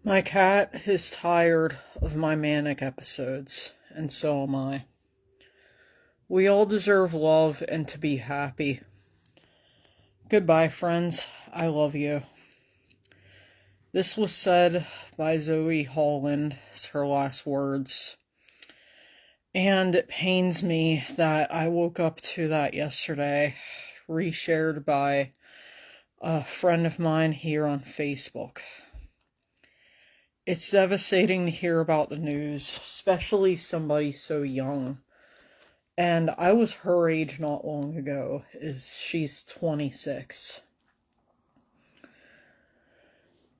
My cat is tired of my manic episodes, and so am I. We all deserve love and to be happy. Goodbye, friends. I love you. This was said by Zoey Holland as her last words. And it pains me that I woke up to that yesterday, reshared by a friend of mine here on Facebook. It's devastating to hear about the news, especially somebody so young. And I was her age not long ago, she's 26.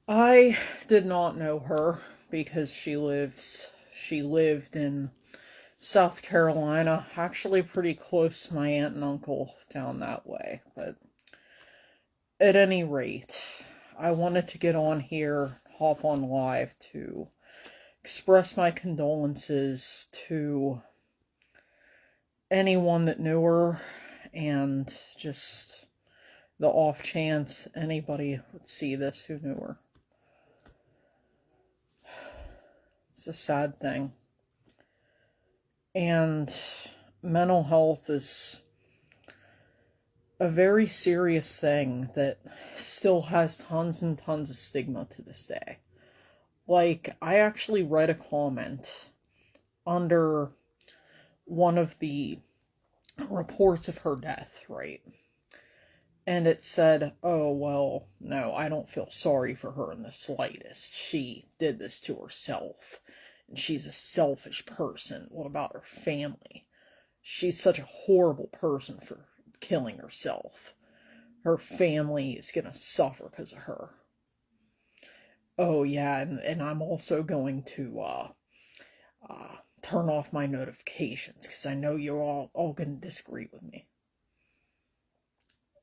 I did not know her because she lived in South Carolina, actually pretty close to my aunt and uncle down that way. But at any rate, I wanted to get on here, hop on live to express my condolences to anyone that knew her, and just the off chance anybody would see this who knew her. It's a sad thing. And mental health is a very serious thing that still has tons and tons of stigma to this day. Like, I actually read a comment under one of the reports of her death, right? And it said, oh, well, no, I don't feel sorry for her in the slightest. She did this to herself. And she's a selfish person. What about her family? She's such a horrible person for killing herself. Her family is going to suffer because of her. Oh, yeah, and I'm also going to turn off my notifications because I know you're all going to disagree with me.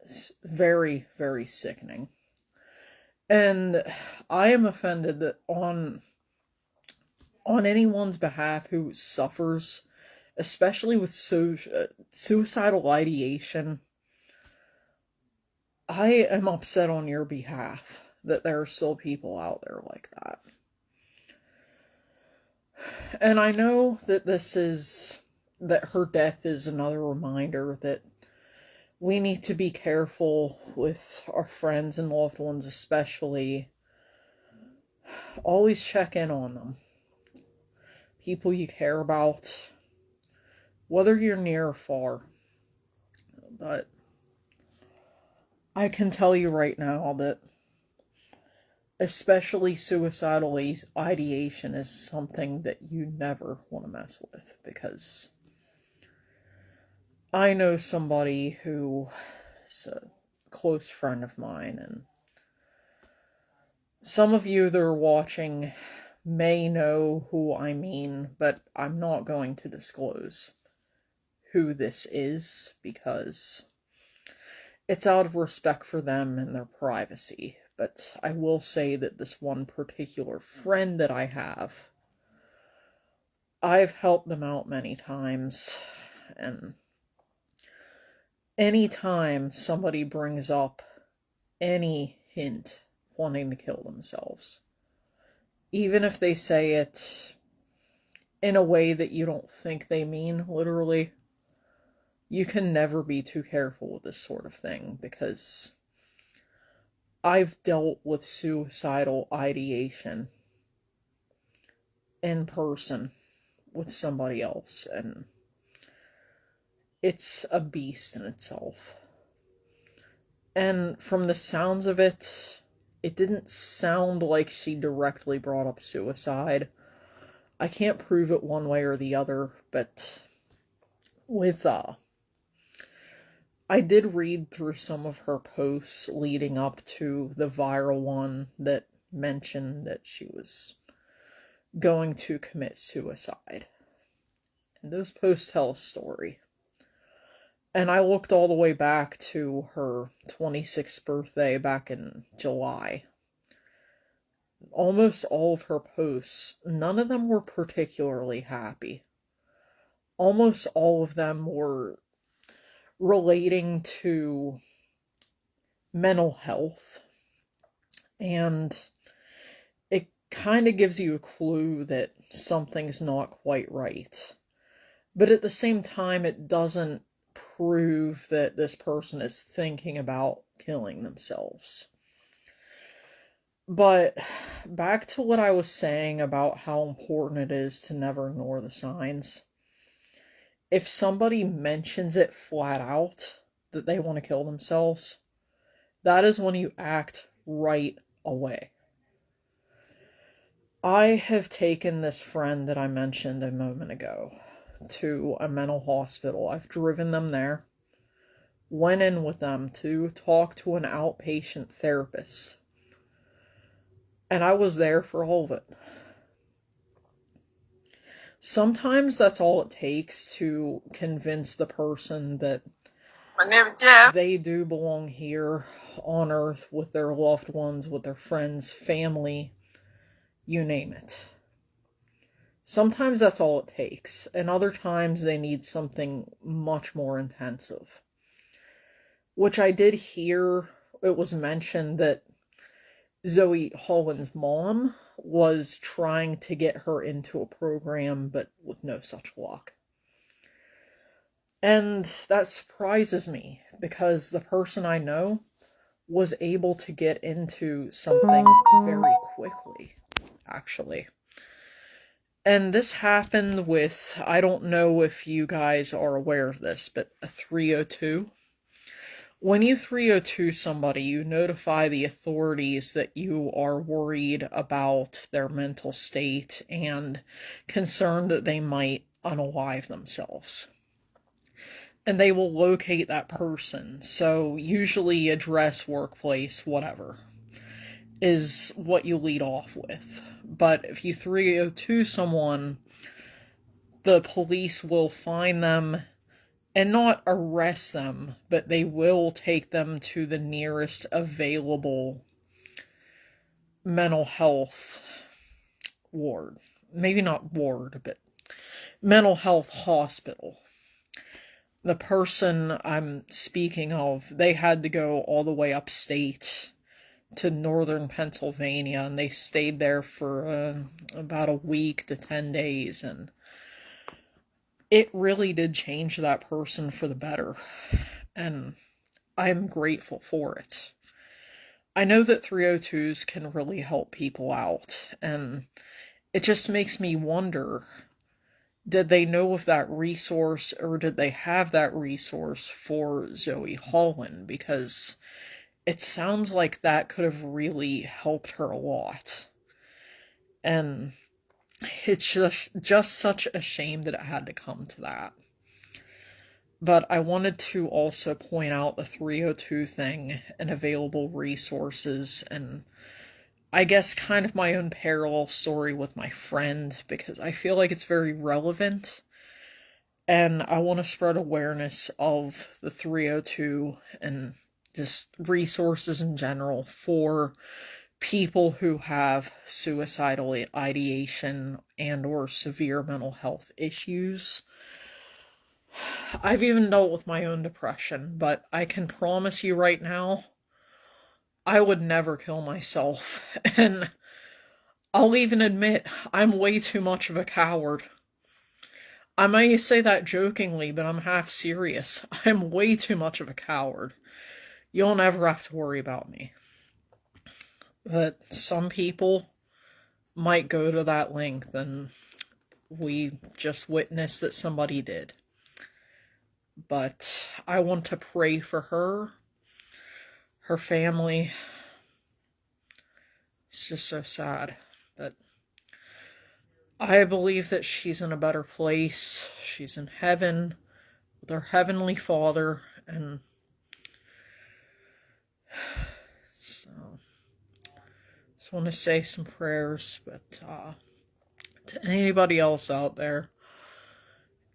It's very, very sickening. And I am offended that on anyone's behalf who suffers, especially with suicidal ideation, I am upset on your behalf that there are still people out there like that. And I know that that her death is another reminder that we need to be careful with our friends and loved ones, especially. Always check in on them. People you care about, whether you're near or far. But I can tell you right now that especially suicidal ideation is something that you never want to mess with, because I know somebody who is a close friend of mine, and some of you that are watching may know who I mean, but I'm not going to disclose who this is because it's out of respect for them and their privacy. But I will say that this one particular friend that I have, I've helped them out many times, and anytime somebody brings up any hint wanting to kill themselves, even if they say it in a way that you don't think they mean literally, you can never be too careful with this sort of thing, because I've dealt with suicidal ideation in person with somebody else, and it's a beast in itself. And from the sounds of it, it didn't sound like she directly brought up suicide. I can't prove it one way or the other, but I did read through some of her posts leading up to the viral one that mentioned that she was going to commit suicide. And those posts tell a story. And I looked all the way back to her 26th birthday back in July. Almost all of her posts, none of them were particularly happy. Almost all of them were relating to mental health. And it kind of gives you a clue that something's not quite right. But at the same time, it doesn't prove that this person is thinking about killing themselves. But back to what I was saying about how important it is to never ignore the signs. If somebody mentions it flat out that they want to kill themselves, that is when you act right away. I have taken this friend that I mentioned a moment ago to a mental hospital. I've driven them there, went in with them to talk to an outpatient therapist, and I was there for all of it. Sometimes that's all it takes to convince the person that they do belong here on Earth with their loved ones, with their friends, family, you name it. Sometimes that's all it takes, and other times they need something much more intensive. Which I did hear, it was mentioned that Zoey, Holland's mom, was trying to get her into a program, but with no such luck. And that surprises me, because the person I know was able to get into something very quickly, actually. And this happened with, I don't know if you guys are aware of this, but a 302. When you 302 somebody, you notify the authorities that you are worried about their mental state and concerned that they might unalive themselves. And they will locate that person. So usually address, workplace, whatever, is what you lead off with. But if you 302 someone, the police will find them and not arrest them, but they will take them to the nearest available mental health ward. Maybe not ward, but mental health hospital. The person I'm speaking of, they had to go all the way upstate to northern Pennsylvania, and they stayed there for about a week to 10 days, and it really did change that person for the better, and I'm grateful for it. I know that 302s can really help people out, and it just makes me wonder, did they know of that resource, or did they have that resource for Zoey Holland? Because it sounds like that could have really helped her a lot. And it's just such a shame that it had to come to that. But I wanted to also point out the 302 thing and available resources, and I guess kind of my own parallel story with my friend, because I feel like it's very relevant, and I want to spread awareness of the 302 and just resources in general for people who have suicidal ideation and or severe mental health issues. I've even dealt with my own depression, but I can promise you right now, I would never kill myself. And I'll even admit, I'm way too much of a coward. I may say that jokingly, but I'm half serious. I'm way too much of a coward. You'll never have to worry about me. But some people might go to that length, and we just witnessed that somebody did. But I want to pray for her, her family. It's just so sad. But I believe that she's in a better place. She's in heaven with her heavenly Father, and so just want to say some prayers. But to anybody else out there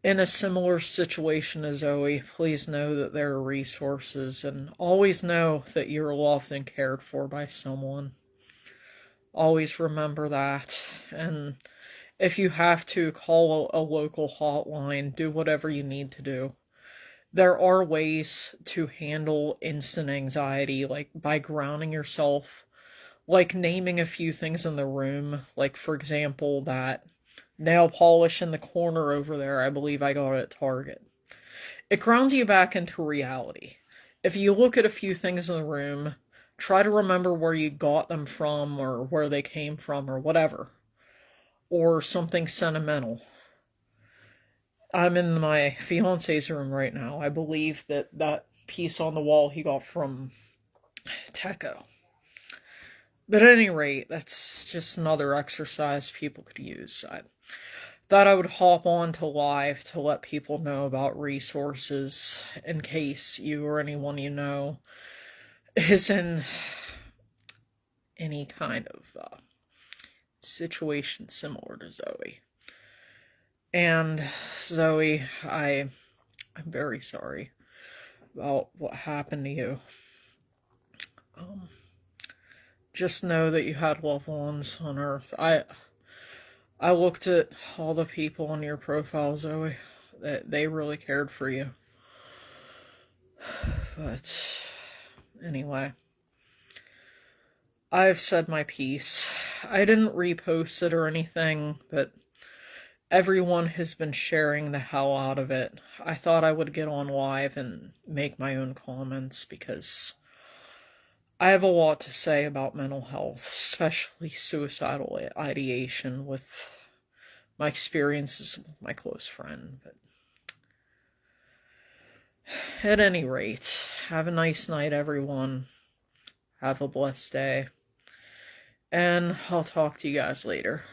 in a similar situation as Zoey, please know that there are resources, and always know that you're loved and cared for by someone. Always remember that, and if you have to, call a local hotline, do whatever you need to do. There are ways to handle instant anxiety, like by grounding yourself, like naming a few things in the room. Like, for example, that nail polish in the corner over there, I believe I got it at Target. It grounds you back into reality. If you look at a few things in the room, try to remember where you got them from or where they came from or whatever. Or something sentimental. I'm in my fiance's room right now. I believe that piece on the wall he got from Teco. But at any rate, that's just another exercise people could use. I thought I would hop on to live to let people know about resources in case you or anyone you know is in any kind of situation similar to Zoey. And Zoey, I'm very sorry about what happened to you. Just know that you had loved ones on Earth. I looked at all the people on your profile, Zoey. That they really cared for you. But anyway, I've said my piece. I didn't repost it or anything, but everyone has been sharing the hell out of it. I thought I would get on live and make my own comments because I have a lot to say about mental health, especially suicidal ideation with my experiences with my close friend. But at any rate, have a nice night, everyone. Have a blessed day. And I'll talk to you guys later.